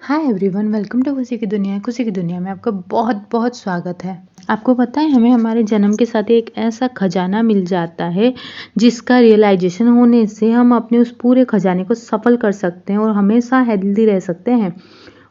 Hi everyone, welcome to खुशी की दुनिया। खुशी की दुनिया में आपका बहुत बहुत स्वागत है। आपको पता है, हमें हमारे जन्म के साथ एक ऐसा खजाना मिल जाता है जिसका रियलाइजेशन होने से हम अपने उस पूरे खजाने को सफल कर सकते हैं और हमेशा हेल्दी रह सकते हैं।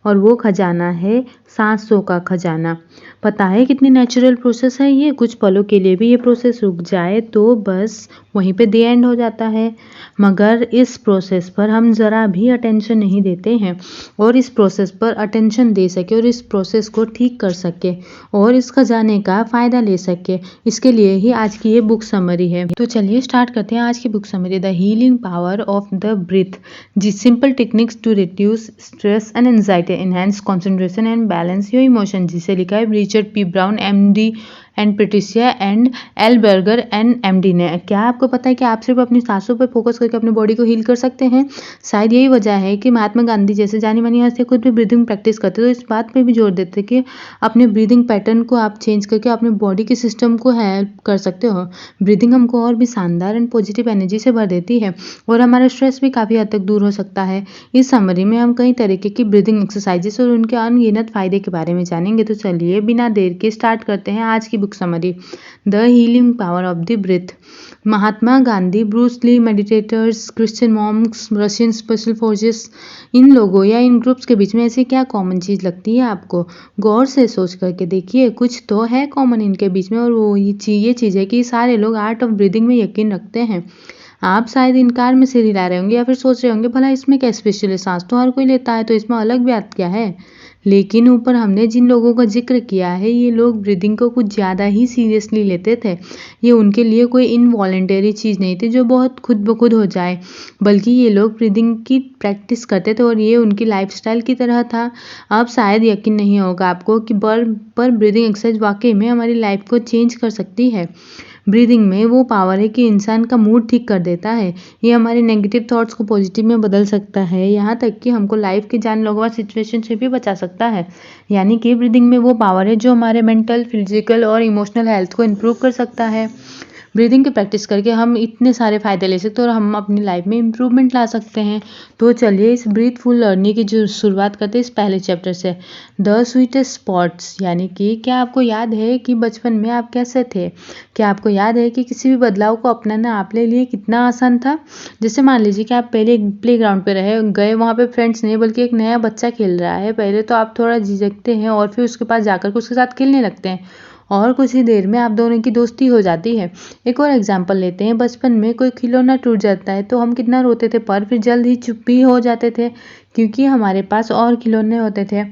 और वो खजाना है सांसों का खजाना। पता है कितनी नेचुरल प्रोसेस है ये। कुछ पलों के लिए भी ये प्रोसेस रुक जाए तो बस वहीं पे द एंड हो जाता है। मगर इस प्रोसेस पर हम ज़रा भी अटेंशन नहीं देते हैं और इस प्रोसेस पर अटेंशन दे सके और इस प्रोसेस को ठीक कर सके और इस खजाने का फ़ायदा ले सके, इसके लिए ही आज की ये बुक समरी है। तो चलिए स्टार्ट करते हैं आज की book summary, the healing power of the breath, जी simple techniques to reduce stress and anxiety, enhance concentration and balance your emotion, जिसे लिखा है Richard P Brown MD and Patricia and L Berger and MD ने। क्या आपको पता है कि आप सिर्फ अपनी सांसों पर फोकस करके अपने बॉडी को हील कर सकते हैं? शायद यही वजह है कि महात्मा गांधी जैसे जानी मानी हस्ती खुद भी ब्रीदिंग प्रैक्टिस करते, तो इस बात पे भी जोर देते कि अपने ब्रीदिंग पैटर्न को आप चेंज करके अपने बॉडी के सिस्टम को हेल्प कर सकते हो। ब्रीदिंग हमको और भी शानदार एंड पॉजिटिव एनर्जी से भर देती है और हमारा स्ट्रेस भी काफ़ी हद तक दूर हो सकता है। इस समरी में हम कई तरीके की ब्रीदिंग एक्सरसाइजेस और उनके अनगिनत फायदे के बारे में जानेंगे। तो चलिए बिना देर के स्टार्ट करते हैं आज की book summary, the healing power of the breath. Mahatma Gandhi, Bruce Lee, meditators, Christian monks, Russian special forces, इन लोगों या इन ग्रुप्स के बीच में ऐसी क्या कॉमन चीज़ लगती है आपको? गौर से सोच करके देखिए, कुछ तो है कॉमन इनके बीच में और वो ये चीज़ है कि सारे लोग आर्ट ऑफ ब्रीदिंग में यकीन रखते हैं। आप शायद इनकार में सिर हिला रहे होंगे या फिर सोच रहे होंगे भला इसमें क्या स्पेशल है, सांस तो हर कोई लेता है तो इसमें अलग बात क्या है। लेकिन ऊपर हमने जिन लोगों का जिक्र किया है ये लोग ब्रीदिंग को कुछ ज़्यादा ही सीरियसली लेते थे। ये उनके लिए कोई इनवॉलेंटरी चीज़ नहीं थी जो बहुत खुद ब खुद हो जाए, बल्कि ये लोग ब्रीदिंग की प्रैक्टिस करते थे और ये उनकी लाइफस्टाइल की तरह था। अब शायद यकीन नहीं होगा आपको कि पर ब्रीदिंग एक्सरसाइज वाकई में हमारी लाइफ को चेंज कर सकती है। ब्रीदिंग में वो पावर है कि इंसान का मूड ठीक कर देता है। ये हमारे नेगेटिव थॉट्स को पॉजिटिव में बदल सकता है, यहाँ तक कि हमको लाइफ के जानलेवा सिचुएशन से भी बचा सकता है। यानी कि ब्रीदिंग में वो पावर है जो हमारे मेंटल, फिजिकल और इमोशनल हेल्थ को इम्प्रूव कर सकता है। ब्रीदिंग की प्रैक्टिस करके हम इतने सारे फ़ायदे ले सकते हैं और हम अपनी लाइफ में इम्प्रूवमेंट ला सकते हैं। तो चलिए इस ब्रीथफुल लर्निंग की जो शुरुआत करते हैं इस पहले चैप्टर से, द स्वीटेस्ट स्पॉट्स। यानी कि क्या आपको याद है कि बचपन में आप कैसे थे? क्या आपको याद है कि किसी भी बदलाव को अपनाना आपके लिए कितना आसान था? जैसे मान लीजिए कि आप पहले प्ले ग्राउंड पर गए, वहाँ पे फ्रेंड्स नहीं बल्कि एक नया बच्चा खेल रहा है। पहले तो आप थोड़ा झिझकते हैं और फिर उसके पास जाकर के उसके साथ खेलने लगते हैं और कुछ ही देर में आप दोनों की दोस्ती हो जाती है। एक और एग्जाम्पल लेते हैं, बचपन में कोई खिलौना टूट जाता है तो हम कितना रोते थे, पर फिर जल्द ही चुप भी हो जाते थे क्योंकि हमारे पास और खिलौने होते थे।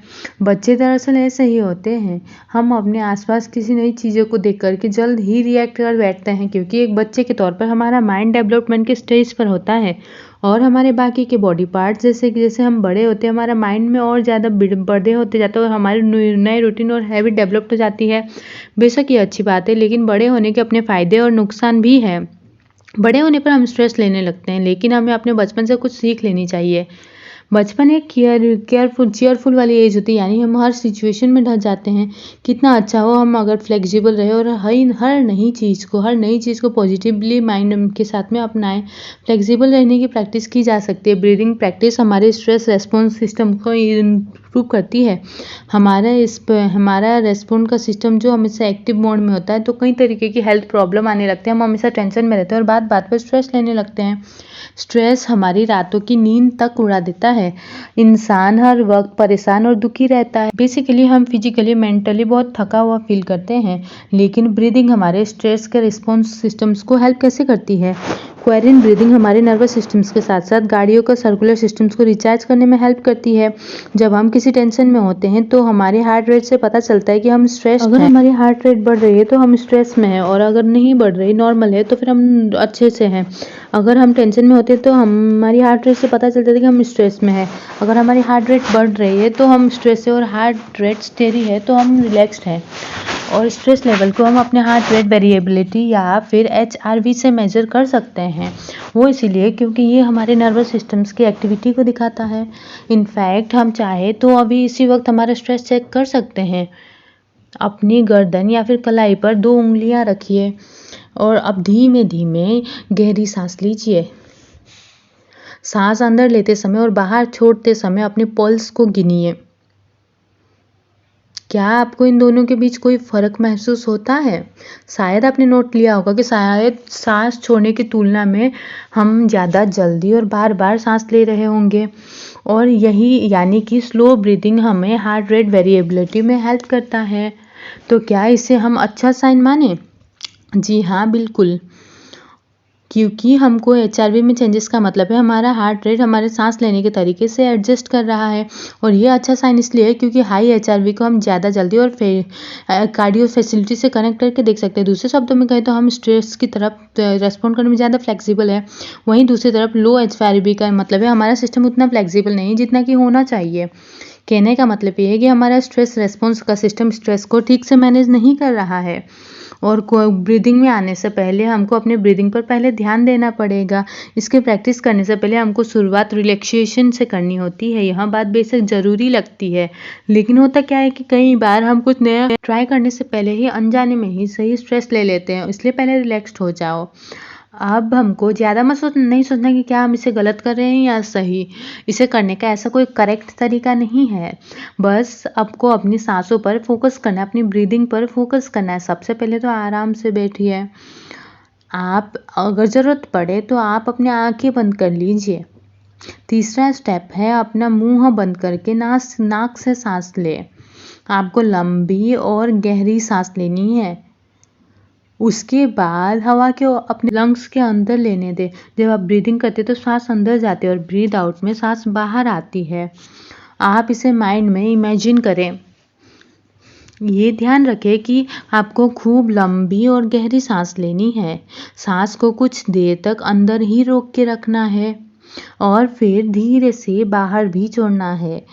बच्चे दरअसल ऐसे ही होते हैं, हम अपने आसपास किसी नई चीज़ों को देख करके जल्द ही रिएक्ट कर बैठते हैं क्योंकि एक बच्चे के तौर पर हमारा माइंड डेवलपमेंट के स्टेज पर होता है और हमारे बाकी के बॉडी पार्ट्स जैसे कि जैसे हम बड़े होते हैं हमारा माइंड में और ज़्यादा बड़े होते जाते हैं और हमारे नए रूटीन और हैबिट डेवलप हो जाती है। बेशक ये अच्छी बात है, लेकिन बड़े होने के अपने फ़ायदे और नुकसान भी हैं। बड़े होने पर हम स्ट्रेस लेने लगते हैं, लेकिन हमें अपने बचपन से कुछ सीख लेनी चाहिए। बचपन एक चेयरफुल वाली एज होती है, यानी हम हर सिचुएशन में ढल जाते हैं। कितना अच्छा हो हम अगर फ्लेक्सिबल रहे और हर नई चीज़ को पॉजिटिवली माइंड के साथ में अपनाएं। फ्लेक्सिबल रहने की प्रैक्टिस की जा सकती है। ब्रीदिंग प्रैक्टिस हमारे स्ट्रेस रेस्पॉन्स सिस्टम को इम्प्रूव करती है। हमारा रेस्पॉन्ड का सिस्टम जो हमेशा एक्टिव मोड में होता है तो कई तरीके की हेल्थ प्रॉब्लम आने लगते हैं। हम हमेशा टेंशन में रहते हैं और बात बात पर स्ट्रेस लेने लगते हैं। स्ट्रेस हमारी रातों की नींद तक उड़ा देता है। इंसान हर वक्त परेशान और दुखी रहता है। बेसिकली हम फिजिकली मेंटली बहुत थका हुआ फील करते हैं, लेकिन ब्रीदिंग हमारे स्ट्रेस के रिस्पॉन्स सिस्टम्स को हेल्प कैसे करती है? कोहेरेंट ब्रीदिंग हमारे नर्वस सिस्टम्स के साथ साथ गाड़ियों का सर्कुलर सिस्टम्स को रिचार्ज करने में हेल्प करती है। जब हम किसी टेंशन में होते हैं तो हमारे हार्ट रेट से पता चलता है कि हम स्ट्रेस हैं। अगर हमारी हार्ट रेट बढ़ रही है तो हम स्ट्रेस में हैं और अगर नहीं बढ़ रही, नॉर्मल है, तो फिर हम अच्छे से हैं। अगर हम टेंशन में होते हैं तो हमारी हार्ट रेट से पता चलता है कि हम स्ट्रेस में हैं। अगर हमारी हार्ट रेट बढ़ रही है तो हम स्ट्रेस है और हार्ट रेट स्टेडी है तो हम रिलैक्स्ड हैं। और स्ट्रेस लेवल को हम अपने हार्ट रेट वेरिएबिलिटी या फिर HRV से मेजर कर सकते हैं। वो इसीलिए क्योंकि ये हमारे नर्वस सिस्टम्स की एक्टिविटी को दिखाता है। इनफैक्ट हम चाहे तो अभी इसी वक्त हमारा स्ट्रेस चेक कर सकते हैं। अपनी गर्दन या फिर कलाई पर 2 उंगलियां रखिए और अब धीमे धीमे गहरी सांस लीजिए। सांस अंदर लेते समय और बाहर छोड़ते समय अपने पल्स को गिनिए। क्या आपको इन दोनों के बीच कोई फ़र्क महसूस होता है? शायद आपने नोट लिया होगा कि शायद सांस छोड़ने की तुलना में हम ज़्यादा जल्दी और बार-बार सांस ले रहे होंगे, और यही यानी कि स्लो ब्रीदिंग हमें हार्ट रेट वेरिएबिलिटी में हेल्प करता है। तो क्या इसे हम अच्छा साइन माने? जी हाँ, बिल्कुल। क्योंकि हमको एचआरवी में चेंजेस का मतलब है हमारा हार्ट रेट हमारे सांस लेने के तरीके से एडजस्ट कर रहा है, और ये अच्छा साइन इसलिए है क्योंकि हाई एचआरवी को हम ज़्यादा जल्दी और कार्डियो फैसिलिटी से कनेक्ट करके देख सकते हैं। दूसरे शब्दों में कहें तो हम स्ट्रेस की तरफ रेस्पॉन्ड करने में ज़्यादा फ्लेक्सिबल है। वहीं दूसरी तरफ लो एचआरवी का मतलब है हमारा सिस्टम उतना फ्लेक्सिबल नहीं जितना कि होना चाहिए। कहने का मतलब ये है कि हमारा स्ट्रेस रेस्पॉन्स का सिस्टम स्ट्रेस को ठीक से मैनेज नहीं कर रहा है, और ब्रीदिंग में आने से पहले हमको अपने ब्रीदिंग पर पहले ध्यान देना पड़ेगा। इसके प्रैक्टिस करने से पहले हमको शुरुआत रिलैक्सेशन से करनी होती है। यह बात बेशक ज़रूरी लगती है, लेकिन होता क्या है कि कई बार हम कुछ नया ट्राई करने से पहले ही अनजाने में ही सही स्ट्रेस ले लेते हैं, इसलिए पहले रिलैक्स्ड हो जाओ। अब हमको ज़्यादा नहीं सोचना कि क्या हम इसे गलत कर रहे हैं या सही। इसे करने का ऐसा कोई करेक्ट तरीका नहीं है। बस आपको अपनी सांसों पर फोकस करना है, अपनी ब्रीदिंग पर फोकस करना है। सबसे पहले तो आराम से बैठिए। आप अगर ज़रूरत पड़े तो आप अपनी आंखें बंद कर लीजिए। तीसरा स्टेप है अपना मुंह बंद करके नाक से सांस ले। आपको लंबी और गहरी सांस लेनी है। उसके बाद हवा को अपने लंग्स के अंदर लेने दें। जब आप ब्रीदिंग करते हैं तो सांस अंदर जाती है और ब्रीद आउट में सांस बाहर आती है। आप इसे माइंड में इमेजिन करें। ये ध्यान रखें कि आपको खूब लंबी और गहरी सांस लेनी है। सांस को कुछ देर तक अंदर ही रोक के रखना है और फिर धीरे से बाहर भी छोड़ना है।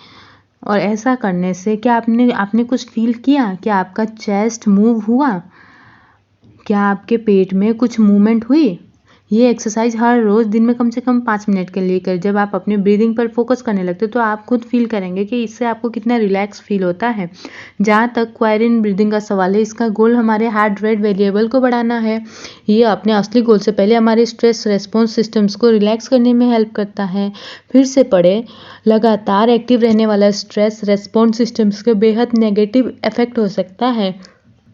और ऐसा करने से क्या आपने कुछ फील किया? क्या आपका चेस्ट मूव हुआ? क्या आपके पेट में कुछ मूवमेंट हुई? ये एक्सरसाइज हर रोज़ दिन में कम से कम 5 मिनट के लिए करें। जब आप अपने ब्रीदिंग पर फोकस करने लगते तो आप खुद फील करेंगे कि इससे आपको कितना रिलैक्स फील होता है। जहाँ तक क्वायरिन ब्रीदिंग का सवाल है, इसका गोल हमारे हार्ट रेट वेरिएबल को बढ़ाना है। ये अपने असली गोल से पहले हमारे स्ट्रेस रेस्पॉन्स सिस्टम्स को रिलैक्स करने में हेल्प करता है। फिर से पढ़ें, लगातार एक्टिव रहने वाला स्ट्रेस रेस्पॉन्स सिस्टम्स के बेहद नेगेटिव इफेक्ट हो सकता है।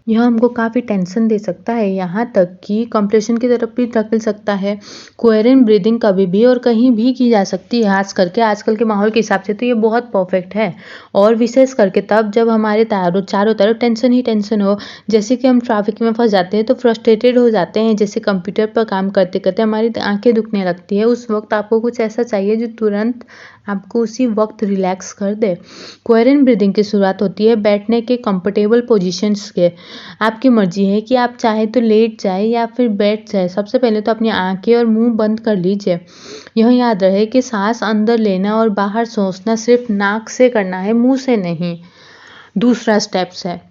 यह हमको काफ़ी टेंशन दे सकता है, यहाँ तक कि कंप्रेशन की तरफ भी धकेल सकता है। कोहेरेंट ब्रीदिंग कभी भी और कहीं भी की जा सकती है, खास करके आजकल के माहौल के हिसाब से तो ये बहुत परफेक्ट है, और विशेष करके तब जब हमारे चारों तरफ टेंशन ही टेंशन हो। जैसे कि हम ट्रैफिक में फंस जाते हैं तो फ्रस्ट्रेटेड हो जाते हैं, जैसे कंप्यूटर पर काम करते करते हमारी आंखें दुखने लगती है। उस वक्त आपको कुछ ऐसा चाहिए जो तुरंत आपको उसी वक्त रिलैक्स कर दे। कोहेरेंट ब्रीदिंग की शुरुआत होती है बैठने के कंफर्टेबल पोजीशंस के। आपकी मर्जी है कि आप चाहे तो लेट जाए या फिर बैठ जाए। सबसे पहले तो अपनी आंखें और मुंह बंद कर लीजिए। यह याद रहे कि सांस अंदर लेना और बाहर सोचना सिर्फ नाक से करना है, मुंह से नहीं। दूसरा स्टेप्स है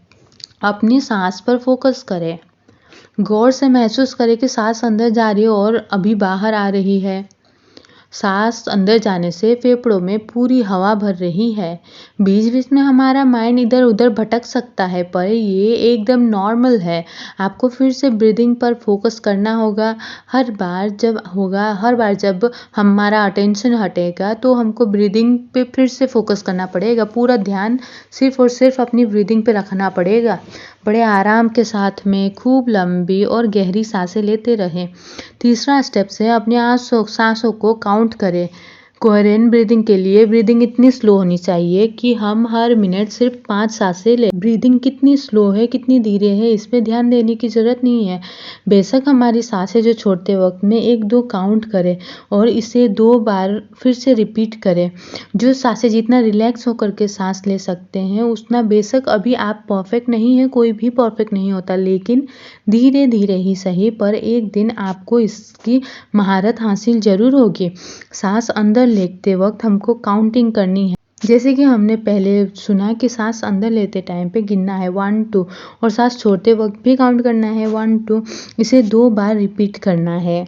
अपनी सांस पर फोकस करें। गौर से महसूस करें कि सांस अंदर जा रही है और अभी बाहर आ रही है। सांस अंदर जाने से फेफड़ों में पूरी हवा भर रही है। बीच बीच में हमारा माइंड इधर उधर भटक सकता है, पर ये एकदम नॉर्मल है। आपको फिर से ब्रीदिंग पर फोकस करना होगा। हर बार जब हमारा अटेंशन हटेगा तो हमको ब्रीदिंग पे फिर से फोकस करना पड़ेगा। पूरा ध्यान सिर्फ और सिर्फ अपनी ब्रीदिंग पे रखना पड़ेगा। बड़े आराम के साथ में खूब लंबी और गहरी सांसें लेते रहें। तीसरा स्टेप्स है अपने सांसों को काउंट करें। कोहेरेंट ब्रीदिंग के लिए ब्रीदिंग इतनी स्लो होनी चाहिए कि हम हर मिनट सिर्फ 5 सांसें लें। ब्रीदिंग कितनी स्लो है, कितनी धीरे है, इस पे ध्यान देने की ज़रूरत नहीं है। बेशक हमारी सांसें जो छोड़ते वक्त में 1-2 काउंट करें और इसे 2 बार फिर से रिपीट करें। जो सांसें जितना रिलैक्स होकर के सांस ले सकते हैं उतना, बेशक अभी आप परफेक्ट नहीं है, कोई भी परफेक्ट नहीं होता, लेकिन धीरे धीरे ही सही पर एक दिन आपको इसकी महारत हासिल जरूर होगी। सांस अंदर लेते वक्त हमको काउंटिंग करनी है। जैसे कि हमने पहले सुना कि सांस अंदर लेते टाइम पे गिनना है 1 2 और सांस छोड़ते वक्त भी काउंट करना है 1 2। इसे 2 बार रिपीट करना है।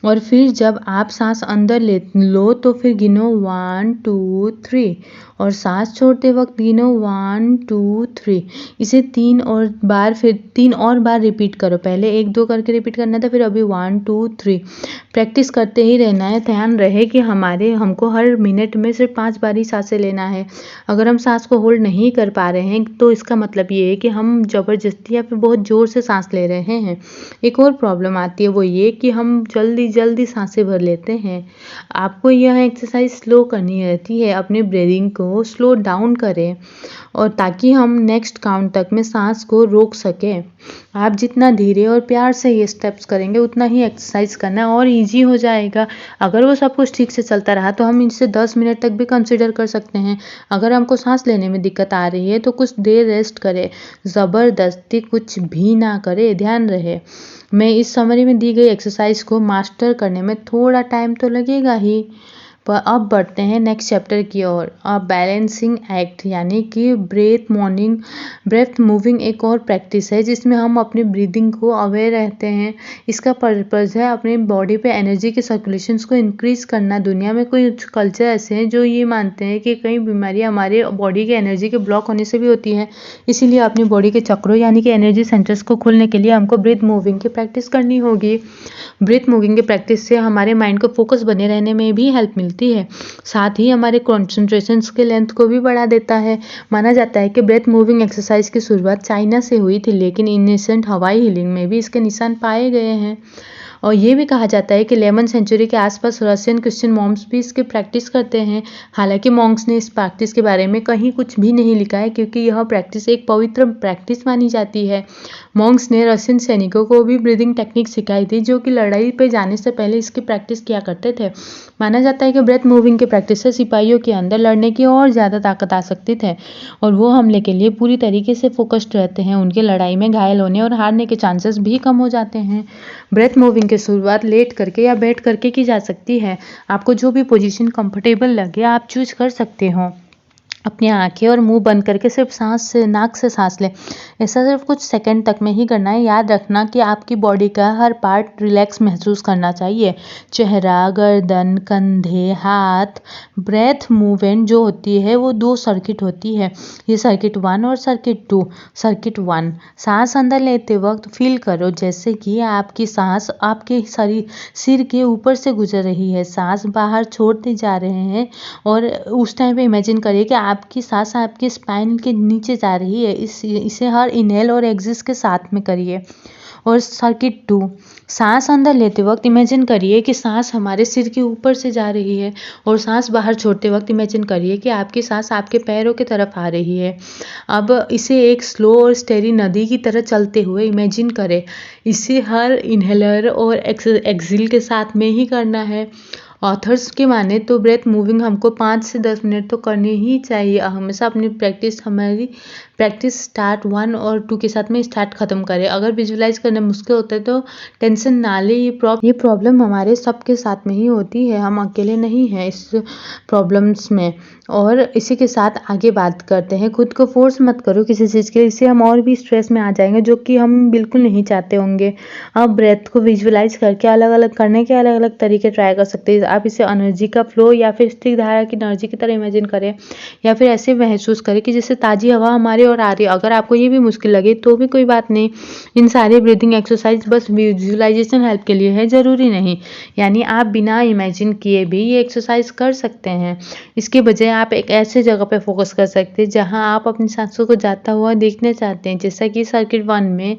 और फिर जब आप सांस अंदर ले लो तो फिर गिनो 1 2 3 और सांस छोड़ते वक्त गिनो 1 2 3। इसे 3 और बार रिपीट करो। पहले 1 2 करके रिपीट करना था, फिर अभी 1 2 3 प्रैक्टिस करते ही रहना है। ध्यान रहे कि हमको हर मिनट में सिर्फ 5 बार ही सांसें लेना है। अगर हम सांस को होल्ड नहीं कर पा रहे हैं तो इसका मतलब ये है कि हम ज़बरदस्ती या फिर बहुत ज़ोर से सांस ले रहे हैं। एक और प्रॉब्लम आती है, वो ये कि हम जल्दी सांसें भर लेते हैं। आपको यह एक्सरसाइज स्लो करनी रहती है। अपने ब्रीदिंग को स्लो डाउन करें और ताकि हम नेक्स्ट काउंट तक में सांस को रोक सकें। आप जितना धीरे और प्यार से ये स्टेप्स करेंगे उतना ही एक्सरसाइज करना और इजी हो जाएगा। अगर वो सब कुछ ठीक से चलता रहा तो हम इसे 10 मिनट तक भी कंसिडर कर सकते हैं। अगर हमको सांस लेने में दिक्कत आ रही है तो कुछ देर रेस्ट करें, ज़बरदस्ती कुछ भी ना करें। ध्यान रहे, मैं इस समरी में दी गई एक्सरसाइज को मास्टर करने में थोड़ा टाइम तो लगेगा ही। पर अब बढ़ते हैं नेक्स्ट चैप्टर की ओर। बैलेंसिंग एक्ट यानी कि ब्रेथ मूविंग एक और प्रैक्टिस है जिसमें हम अपनी ब्रीदिंग को अवेयर रहते हैं। इसका पर्पज़ है अपनी बॉडी पे एनर्जी के सर्कुलेशंस को इंक्रीज करना। दुनिया में कुछ कल्चर ऐसे हैं जो ये मानते हैं कि कई बीमारियां हमारे बॉडी के एनर्जी के ब्लॉक होने से भी होती हैं। इसीलिए अपनी बॉडी के चक्रों यानी कि एनर्जी सेंटर्स को खोलने के लिए हमको ब्रीथ मूविंग की प्रैक्टिस करनी होगी। ब्रीथ मूविंग की प्रैक्टिस से हमारे माइंड को फोकस बने रहने में भी हेल्प मिलती है, साथ ही हमारे कॉन्सेंट्रेशंस के लेंथ को भी बढ़ा देता है। माना जाता है कि ब्रेथ मूविंग एक्सरसाइज की शुरुआत चाइना से हुई थी, लेकिन एंशिएंट हवाई हीलिंग में भी इसके निशान पाए गए हैं। और ये भी कहा जाता है कि 11वीं सेंचुरी के आसपास रशियन क्रिश्चियन मॉन्क्स भी इसकी प्रैक्टिस करते हैं। हालांकि मॉन्क्स ने इस प्रैक्टिस के बारे में कहीं कुछ भी नहीं लिखा है, क्योंकि यह प्रैक्टिस एक पवित्र प्रैक्टिस मानी जाती है। मॉन्क्स ने रशियन सैनिकों को भी ब्रीदिंग टेक्निक सिखाई थी, जो कि लड़ाई पे जाने से पहले इसकी प्रैक्टिस किया करते थे। माना जाता है कि ब्रेथ मूविंग की प्रैक्टिस से सिपाहियों के अंदर लड़ने की और ज़्यादा ताकत आ सकती है और वो हमले के लिए पूरी तरीके से फोकस्ड रहते हैं। उनके लड़ाई में घायल होने और हारने के चांसेस भी कम हो जाते हैं। ब्रेथ मूविंग की शुरुआत लेट करके या बैठ करके की जा सकती है। आपको जो भी पोजीशन कंफर्टेबल लगे आप चूज कर सकते हो। अपनी आंखें और मुंह बंद करके सिर्फ नाक से सांस लें। ऐसा सिर्फ कुछ सेकंड तक में ही करना है। याद रखना कि आपकी बॉडी का हर पार्ट रिलैक्स महसूस करना चाहिए। चेहरा, गर्दन, कंधे, हाथ। ब्रेथ मूवमेंट जो होती है वो 2 सर्किट होती है। ये सर्किट 1 और सर्किट 2। सर्किट 1, सांस अंदर लेते वक्त फील करो जैसे कि आपकी सांस आपके सिर के ऊपर से गुजर रही है। सांस बाहर छोड़ते जा रहे हैं और उस टाइम पे इमेजिन करिए कि आपकी सांस आपके स्पाइन के नीचे जा रही है। इसे हर इनहेल और एक्सिस के साथ में करिए। और सर्किट 2, सांस अंदर लेते वक्त इमेजिन करिए कि सांस हमारे सिर के ऊपर से जा रही है और सांस बाहर छोड़ते वक्त इमेजिन करिए कि आपकी सांस आपके पैरों की तरफ आ रही है। अब इसे एक स्लो और स्टेडी नदी की तरह चलते हुए इमेजिन करें। इसे हर इनहेलर और एक्सहेल के साथ में ही करना है। ऑथर्स की माने तो ब्रेथ मूविंग हमको 5 से 10 मिनट तो करनी ही चाहिए। हमेशा अपनी हमारी प्रैक्टिस स्टार्ट 1 और 2 के साथ में स्टार्ट खत्म करें। अगर विजुलाइज करना मुश्किल होता है तो टेंशन ना ले। ये प्रॉब्लम हमारे सबके साथ में ही होती है, हम अकेले नहीं हैं इस प्रॉब्लम्स में। और इसी के साथ आगे बात करते हैं। खुद को फोर्स मत करो किसी चीज़ के, इससे हम और भी स्ट्रेस में आ जाएंगे, जो कि हम बिल्कुल नहीं चाहते होंगे। आप ब्रेथ को विजुलाइज करके अलग अलग करने के अलग अलग तरीके ट्राई कर सकते हैं। आप इसे एनर्जी का फ्लो या फिर स्थिर धारा की एनर्जी की तरह इमेजिन करें, या फिर ऐसे महसूस करें कि जैसे ताज़ी हवा हमारी और आ रही है। अगर आपको ये भी मुश्किल लगे तो भी कोई बात नहीं। इन सारे ब्रीदिंग एक्सरसाइज बस विजुलाइजेशन हेल्प के लिए है, ज़रूरी नहीं। यानी आप बिना इमेजिन किए भी ये एक्सरसाइज कर सकते हैं। इसके बजाय आप एक ऐसे जगह पे फोकस कर सकते हैं जहां आप अपनी सांसों को जाता हुआ देखना चाहते हैं। जैसा कि सर्किट 1 में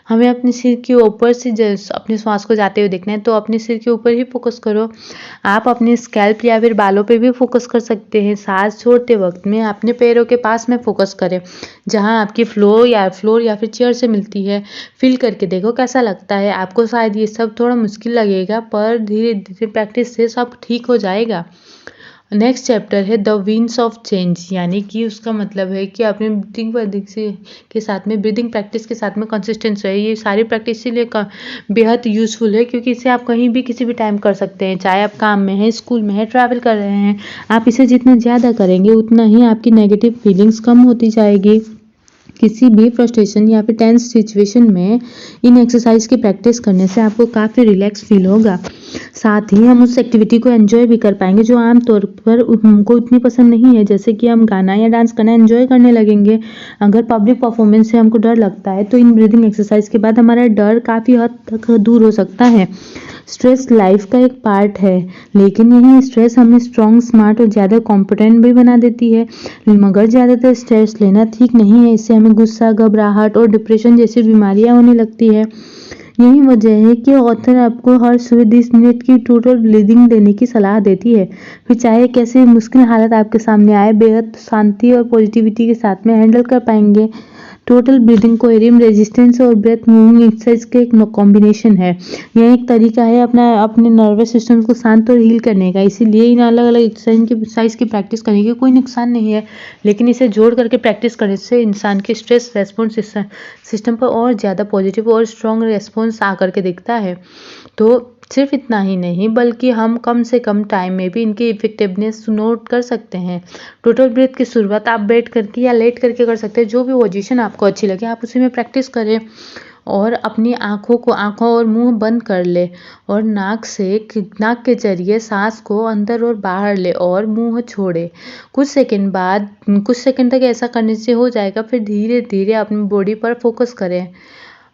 हमें अपने सिर के ऊपर से अपने श्वास को जाते हुए देखना है, तो अपने सिर के ऊपर ही फोकस करो। आप अपने स्कैल्प या फिर बालों पे भी फोकस कर सकते हैं। सांस छोड़ते वक्त में अपने पैरों के पास में फोकस करें, जहां आपकी फ्लोर या फिर चेयर से मिलती है। फील करके देखो कैसा लगता है। आपको शायद ये सब थोड़ा मुश्किल लगेगा, पर धीरे धीरे प्रैक्टिस से सब ठीक हो जाएगा। नेक्स्ट चैप्टर है द विंड्स ऑफ चेंज, यानी कि उसका मतलब है कि अपने ब्रीदिंग प्रैक्टिस के साथ में कंसिस्टेंस रहे। ये सारी प्रैक्टिस इसलिए बेहद यूजफुल है क्योंकि इसे आप कहीं भी किसी भी टाइम कर सकते हैं, चाहे आप काम में हैं, स्कूल में हैं, ट्रैवल कर रहे हैं। आप इसे जितना ज़्यादा करेंगे उतना ही आपकी नेगेटिव फीलिंग्स कम होती जाएगी। किसी भी फ्रस्ट्रेशन या फिर टेंस सिचुएशन में इन एक्सरसाइज की प्रैक्टिस करने से आपको काफ़ी रिलैक्स फील होगा। साथ ही हम उस एक्टिविटी को एंजॉय भी कर पाएंगे जो आम तौर पर हमको इतनी पसंद नहीं है, जैसे कि हम गाना या डांस करना एंजॉय करने लगेंगे। अगर पब्लिक परफॉर्मेंस से हमको डर लगता है तो इन ब्रीदिंग एक्सरसाइज के बाद हमारा डर काफ़ी हद तक दूर हो सकता है। स्ट्रेस लाइफ का एक पार्ट है, लेकिन यही स्ट्रेस हमें स्ट्रॉन्ग, स्मार्ट और ज़्यादा कॉम्पिटेंट भी बना देती है। मगर ज़्यादातर स्ट्रेस लेना ठीक नहीं है, इससे हमें गुस्सा, घबराहट और डिप्रेशन जैसी बीमारियां होने लगती है। यही वजह है कि ऑथर आपको हर सुबह 20 मिनट की टोटल ब्रीदिंग लेने की सलाह देती है। फिर चाहे कैसे मुश्किल हालत आपके सामने आए, बेहद शांति और पॉजिटिविटी के साथ में हैंडल कर पाएंगे। टोटल ब्रीदिंग कोएरियम रेजिस्टेंस और ब्रेथ मूविंग एक्सरसाइज का एक कॉम्बिनेशन है। यह एक तरीका है अपने नर्वस सिस्टम को शांत और हील करने का। इसीलिए इन अलग अलग एक्सरसाइज की प्रैक्टिस करने के कोई नुकसान नहीं है, लेकिन इसे जोड़ करके प्रैक्टिस करने से इंसान के स्ट्रेस रेस्पॉन्स सिस्टम पर और ज़्यादा पॉजिटिव और स्ट्रॉन्ग रेस्पॉन्स आकर के दिखता है। तो सिर्फ इतना ही नहीं, बल्कि हम कम से कम टाइम में भी इनकी इफेक्टिवनेस नोट कर सकते हैं। टोटल ब्रीथ की शुरुआत आप बैठ करके या लेट करके कर सकते हैं। जो भी पोजीशन आपको अच्छी लगे आप उसी में प्रैक्टिस करें और अपनी आँखों और मुंह बंद कर ले और नाक के जरिए सांस को अंदर और बाहर ले और मुंह छोड़े। कुछ सेकंड तक ऐसा करने से हो जाएगा। फिर धीरे धीरे अपनी बॉडी पर फोकस करें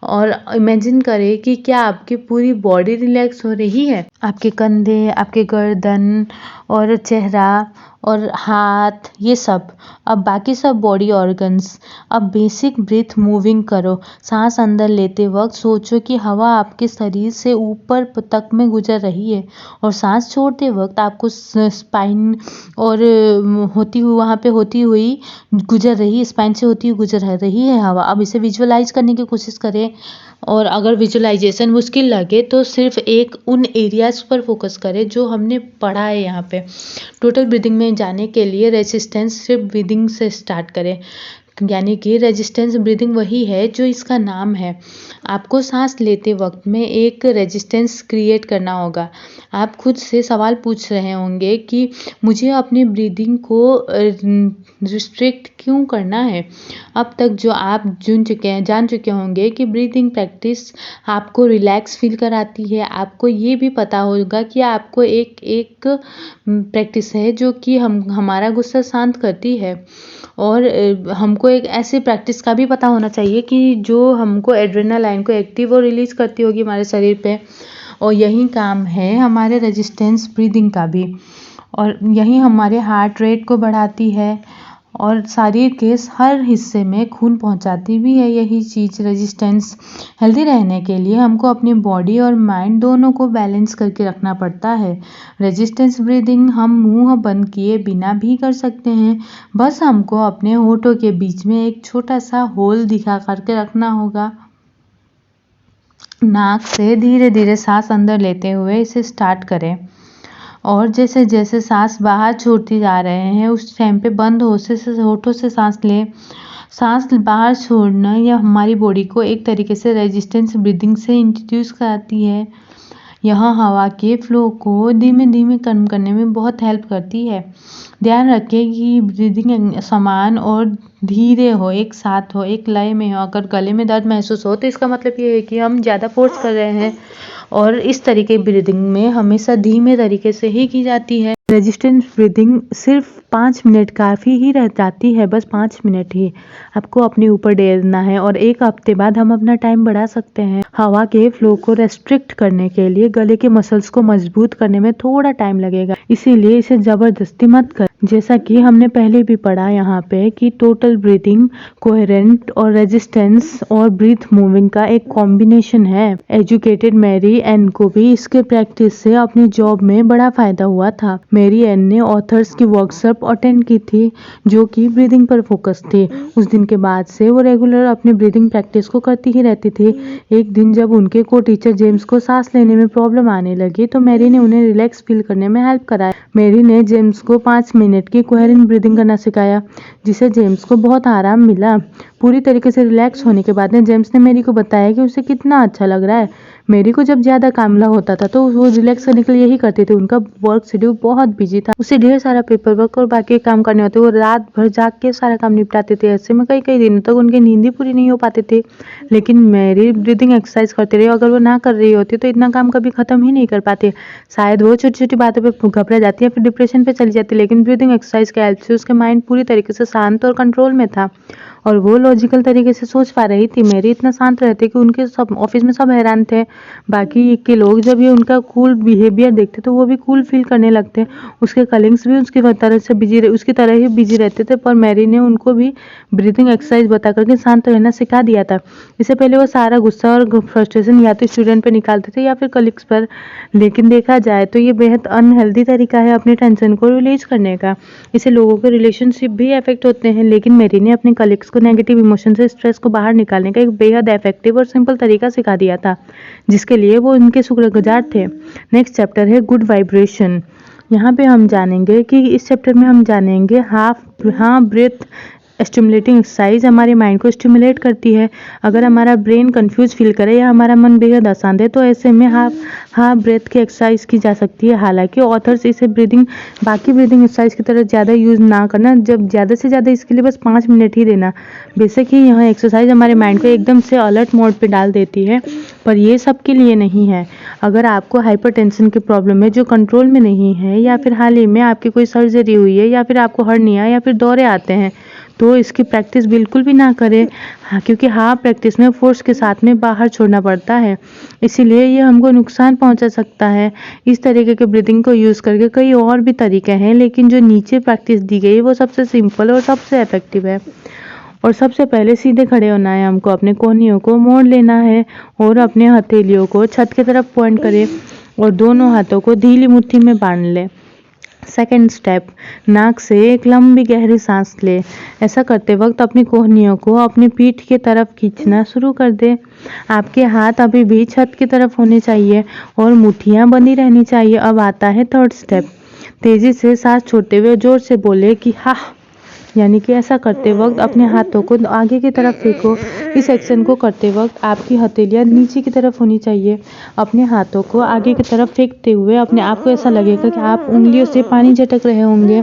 और इमेजिन करें कि क्या आपकी पूरी बॉडी रिलैक्स हो रही है। आपके कंधे, आपके गर्दन और चेहरा और हाथ, ये सब। अब बाकी सब बॉडी ऑर्गन्स। अब बेसिक ब्रीथ मूविंग करो। सांस अंदर लेते वक्त सोचो कि हवा आपके शरीर से ऊपर तक में गुजर रही है और सांस छोड़ते वक्त आपको स्पाइन और होती हुई गुजर रही, स्पाइन से होती हुई गुजर रही है हवा। अब इसे विजुअलाइज करने की कोशिश करें और अगर विजुअलाइजेशन मुश्किल लगे तो सिर्फ उन एरियाज पर फोकस करें जो हमने पढ़ा है यहाँ पे। टोटल ब्रीदिंग में जाने के लिए रेजिस्टेंस ब्रीदिंग से स्टार्ट करें, यानी कि रेजिस्टेंस ब्रीदिंग वही है जो इसका नाम है। आपको सांस लेते वक्त में एक रेजिस्टेंस क्रिएट करना होगा। आप खुद से सवाल पूछ रहे होंगे कि मुझे अपनी ब्रीदिंग को रिस्ट्रिक्ट क्यों करना है। अब तक जो आप जान चुके होंगे कि ब्रीदिंग प्रैक्टिस आपको रिलैक्स फील कराती है। आपको ये भी पता होगा कि आपको एक प्रैक्टिस है जो कि हमारा गुस्सा शांत करती है और हमको एक ऐसे प्रैक्टिस का भी पता होना चाहिए कि जो हमको एड्रेनालाइन को एक्टिव और रिलीज करती होगी हमारे शरीर पे। और यही काम है हमारे रेजिस्टेंस ब्रीदिंग का भी, और यही हमारे हार्ट रेट को बढ़ाती है और शरीर के हर हिस्से में खून पहुंचाती भी है। यही चीज़ रेजिस्टेंस। हेल्दी रहने के लिए हमको अपनी बॉडी और माइंड दोनों को बैलेंस करके रखना पड़ता है। रेजिस्टेंस ब्रीदिंग हम मुंह बंद किए बिना भी कर सकते हैं। बस हमको अपने होठों के बीच में एक छोटा सा होल दिखा करके रखना होगा। नाक से धीरे धीरे सांस अंदर लेते हुए इसे स्टार्ट करें और जैसे जैसे सांस बाहर छोड़ती जा रहे हैं उस टाइम पे बंद होठों से सांस लें। सांस बाहर छोड़ना यह हमारी बॉडी को एक तरीके से रेजिस्टेंस ब्रीदिंग से इंट्रोड्यूस कराती है। यह हवा के फ्लो को धीमे धीमे कम करने में बहुत हेल्प करती है। ध्यान रखें कि ब्रीदिंग समान और धीरे हो, एक साथ हो, एक लय में हो। अगर गले में दर्द महसूस हो तो इसका मतलब ये है कि हम ज़्यादा फोर्स कर रहे हैं और इस तरीके की ब्रीदिंग में हमेशा धीमे तरीके से ही की जाती है। रेजिस्टेंस ब्रीदिंग सिर्फ 5 मिनट काफ़ी ही रह जाती है, बस 5 मिनट ही आपको अपने ऊपर देना है और 1 हफ्ते बाद हम अपना टाइम बढ़ा सकते हैं। हवा के फ्लो को रेस्ट्रिक्ट करने के लिए गले के मसल्स को मजबूत करने में थोड़ा टाइम लगेगा, इसीलिए इसे ज़बरदस्ती मत कर। जैसा कि हमने पहले भी पढ़ा यहाँ पे कि टोटल ब्रीदिंग कोहेरेंट और रेजिस्टेंस और ब्रीथ मूविंग का एक कॉम्बिनेशन है। एजुकेटेड मैरी एन को भी इसके प्रैक्टिस से अपनी जॉब में बड़ा फायदा हुआ था। मैरी एन ने ऑथर्स की वर्कशॉप अटेंड की थी जो कि ब्रीदिंग पर फोकस थी। उस दिन के बाद से वो रेगुलर अपनी ब्रीदिंग प्रैक्टिस को करती ही रहती थी। एक दिन जब उनके को टीचर जेम्स को सांस लेने में प्रॉब्लम आने लगी तो मैरी ने उन्हें रिलैक्स फील करने में हेल्प कराया। मैरी ने जेम्स को 5 मिनट मिनट की कोहेरेंट ब्रीदिंग करना सिखाया, जिससे जेम्स को बहुत आराम मिला। पूरी तरीके से रिलैक्स होने के बाद जेम्स ने मैरी को बताया कि उसे कितना अच्छा लग रहा है। मैरी को जब ज़्यादा काम होता था तो वो रिलैक्स करने के लिए यही करती थी। उनका वर्क शेड्यूल बहुत बिजी था, उसे ढेर सारा पेपर वर्क और बाकी काम करने होते। वो रात भर जाग के सारा काम निपटाते थे। ऐसे में कई कई दिनों तक उनकी नींद ही पूरी नहीं हो पाती थी। लेकिन मैरी ब्रीदिंग एक्सरसाइज करती रही। अगर वो ना कर रही होती तो इतना काम कभी खत्म ही नहीं कर पाती। शायद वो छोटी छोटी बातों पे घबरा जाती है, फिर डिप्रेशन पे चली जाती। लेकिन ब्रीदिंग एक्सरसाइज के हेल्प से उसके माइंड पूरी तरीके से शांत और कंट्रोल में था और वो लॉजिकल तरीके से सोच पा रही थी। मैरी इतना शांत रहती कि उनके सब ऑफिस में सब हैरान थे। बाकी के लोग जब ये उनका कूल बिहेवियर देखते तो वो भी कूल फील करने लगते। उसके कलीग्स भी उसकी तरह ही बिजी रहते थे। पर मैरी ने उनको भी ब्रीदिंग एक्सरसाइज बता करके शांत रहना सिखा दिया था। इससे पहले वो सारा गुस्सा और फ्रस्ट्रेशन या तो स्टूडेंट पे निकालते थे या फिर कलीग्स पर। लेकिन देखा जाए तो ये बेहद अनहेल्दी तरीका है अपनी टेंशन को रिलीज करने का। इससे लोगों के रिलेशनशिप भी अफेक्ट होते हैं। लेकिन मैरी ने अपने कलीग्स को नेगेटिव इमोशन से स्ट्रेस को बाहर निकालने का एक बेहद इफेक्टिव और सिंपल तरीका सिखा दिया था, जिसके लिए वो उनके शुक्रगुजार थे। नेक्स्ट चैप्टर है गुड वाइब्रेशन। यहाँ पे हम जानेंगे कि इस चैप्टर में हम जानेंगे हाफ ब्रेथ स्टिमुलेटिंग एक्सरसाइज हमारे माइंड को स्टिमुलेट करती है। अगर हमारा ब्रेन कंफ्यूज फील करे या हमारा मन बेहद अशांत है तो ऐसे में हाफ ब्रेथ की एक्सरसाइज की जा सकती है। हालांकि ऑथर्स इसे बाकी ब्रीदिंग एक्सरसाइज की तरह ज़्यादा यूज़ ना करना, जब ज़्यादा से ज़्यादा इसके लिए बस 5 मिनट ही देना। बेशक ही यह एक्सरसाइज हमारे माइंड को एकदम से अलर्ट मोड पे डाल देती है, पर ये सबके लिए नहीं है। अगर आपको हाइपरटेंशन की प्रॉब्लम है जो कंट्रोल में नहीं है, या फिर हाल ही में आपकी कोई सर्जरी हुई है, या फिर आपको हर्निया या फिर दौरे आते हैं, तो इसकी प्रैक्टिस बिल्कुल भी ना करें। क्योंकि प्रैक्टिस में फोर्स के साथ में बाहर छोड़ना पड़ता है, इसीलिए ये हमको नुकसान पहुंचा सकता है। इस तरीके के ब्रीदिंग को यूज़ करके कई और भी तरीके हैं, लेकिन जो नीचे प्रैक्टिस दी गई वो सबसे सिंपल और सबसे इफेक्टिव है। और सबसे पहले सीधे खड़े होना है, हमको अपने कोहनियों को मोड़ लेना है और अपने हथेलियों को छत की तरफ पॉइंट करें और दोनों हाथों को ढीली मुट्ठी में बांध लें। सेकेंड स्टेप, नाक से एक लंबी गहरी सांस ले। ऐसा करते वक्त अपनी कोहनियों को अपनी पीठ की तरफ खींचना शुरू कर दे। आपके हाथ अभी भी छत की तरफ होने चाहिए और मुट्ठियां बंधी रहनी चाहिए। अब आता है थर्ड स्टेप, तेजी से सांस छोड़ते हुए जोर से बोले कि हा, यानी कि ऐसा करते वक्त अपने हाथों को आगे की तरफ फेंको। इस एक्शन को करते वक्त आपकी हथेलियां नीचे की तरफ होनी चाहिए। अपने हाथों को आगे की तरफ फेंकते हुए अपने आप को ऐसा लगेगा कि आप उंगलियों से पानी झटक रहे होंगे।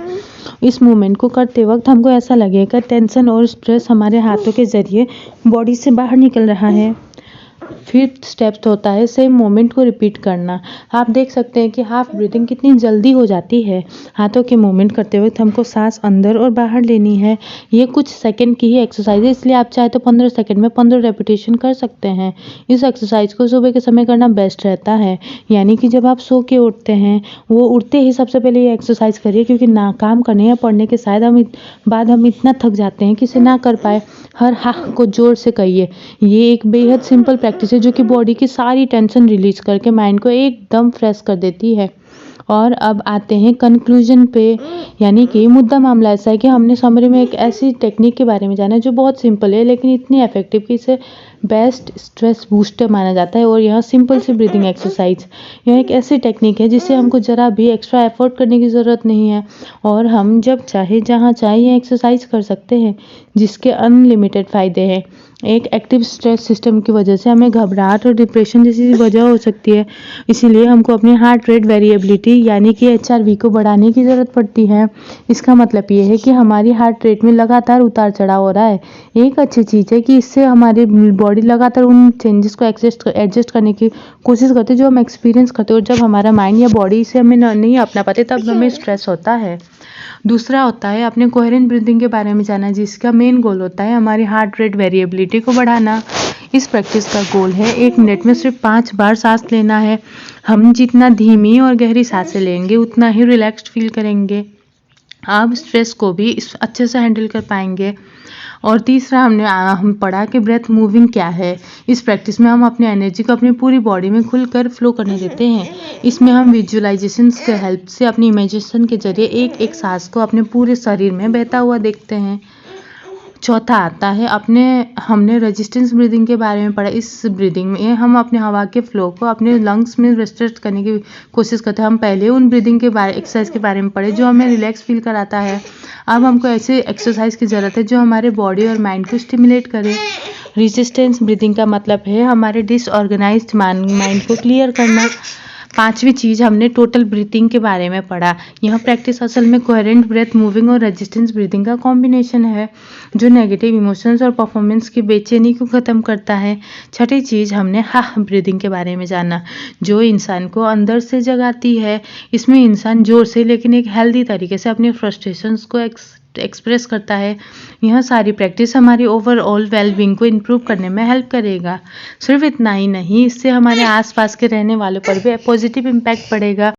इस मूवमेंट को करते वक्त हमको ऐसा लगेगा टेंशन और स्ट्रेस हमारे हाथों के जरिए बॉडी से बाहर निकल रहा है। फिफ्थ स्टेप होता है सेम मोमेंट को रिपीट करना। आप देख सकते हैं कि हाफ ब्रीदिंग कितनी जल्दी हो जाती है। हाथों के मूवमेंट करते वक्त हमको सांस अंदर और बाहर लेनी है। ये कुछ सेकंड की ही एक्सरसाइज है, इसलिए आप चाहे तो 15 सेकंड में 15 रेपिटेशन कर सकते हैं। इस एक्सरसाइज को सुबह के समय करना बेस्ट रहता है, यानी कि जब आप सो के उठते हैं, वो उठते ही सबसे पहले ये एक्सरसाइज करिए। क्योंकि ना काम करने या पढ़ने के बाद हम इतना थक जाते हैं कि इसे ना कर पाए। हर हा को जोर से कहिए। ये एक बेहद सिंपल प्रैक्टिस है जो कि बॉडी की सारी टेंशन रिलीज करके माइंड को एकदम फ्रेश कर देती है। और अब आते हैं कंक्लूजन पे, यानी कि मुद्दा मामला ऐसा है कि हमने समरी में एक ऐसी टेक्निक के बारे में जाना है जो बहुत सिंपल है लेकिन इतनी इफेक्टिव कि इसे बेस्ट स्ट्रेस बूस्टर माना जाता है। और यह सिंपल सी ब्रीदिंग एक्सरसाइज, यह एक ऐसी टेक्निक है जिससे हमको ज़रा भी एक्स्ट्रा एफर्ट करने की ज़रूरत नहीं है और हम जब चाहे जहाँ चाहे ये एक्सरसाइज कर सकते हैं, जिसके अनलिमिटेड फ़ायदे हैं। एक एक्टिव स्ट्रेस सिस्टम की वजह से हमें घबराहट और डिप्रेशन जैसी वजह हो सकती है, इसीलिए हमको अपनी हार्ट रेट वेरिएबिलिटी यानी कि HRV को बढ़ाने की ज़रूरत पड़ती है। इसका मतलब ये है कि हमारी हार्ट रेट में लगातार उतार चढ़ाव हो रहा है। एक अच्छी चीज़ है कि इससे हमारी बॉडी लगातार उन चेंजेस को एडजस्ट करने की कोशिश करती है जो हम एक्सपीरियंस करते हैं। और जब हमारा माइंड या बॉडी इसे हमें नहीं अपना पाते तब हमें स्ट्रेस होता है। दूसरा होता है अपने कोहेरेंट ब्रीदिंग के बारे में जानना, जिसका मेन गोल होता है हमारी हार्ट रेट वेरिएबिलिटी को बढ़ाना। इस प्रैक्टिस का गोल है 1 मिनट में सिर्फ 5 बार सांस लेना है। हम जितना धीमी और गहरी सांसें लेंगे उतना ही रिलैक्स्ड फील करेंगे। आप स्ट्रेस को भी अच्छे से हैंडल कर पाएंगे। और तीसरा हम पढ़ा कि ब्रेथ मूविंग क्या है। इस प्रैक्टिस में हम अपने एनर्जी को अपनी पूरी बॉडी में खुलकर फ्लो करने देते हैं। इसमें हम विजुअलाइजेशन के हेल्प से अपनी इमेजिनेशन के जरिए एक एक सांस को अपने पूरे शरीर में बहता हुआ देखते हैं। चौथा आता है हमने रेजिस्टेंस ब्रीदिंग के बारे में पढ़ा। इस ब्रीदिंग में हम अपने हवा के फ्लो को अपने लंग्स में रेस्ट्रिक्ट करने की कोशिश करते हैं। हम पहले उन ब्रीदिंग के बारे एक्सरसाइज के बारे में पढ़े जो हमें रिलैक्स फील कराता है। अब हमको ऐसे एक्सरसाइज की ज़रूरत है जो हमारे बॉडी और माइंड को स्टिमुलेट करे। रेजिस्टेंस ब्रीदिंग का मतलब है हमारे डिसऑर्गेनाइज्ड माइंड को क्लियर करना। पांचवी चीज़ हमने टोटल ब्रीथिंग के बारे में पढ़ा। यह प्रैक्टिस असल में कोहेरेंट ब्रेथ मूविंग और रेजिस्टेंस ब्रीथिंग का कॉम्बिनेशन है जो नेगेटिव इमोशंस और परफॉर्मेंस की बेचैनी को ख़त्म करता है। छठी चीज़ हमने ब्रीथिंग के बारे में जाना जो इंसान को अंदर से जगाती है। इसमें इंसान जोर से लेकिन एक हेल्दी तरीके से अपनी फ्रस्ट्रेशंस को एक्सप्रेस करता है। यह सारी प्रैक्टिस हमारी ओवरऑल वेलबींग को इम्प्रूव करने में हेल्प करेगा। सिर्फ इतना ही नहीं, इससे हमारे आसपास के रहने वालों पर भी पॉजिटिव इम्पैक्ट पड़ेगा।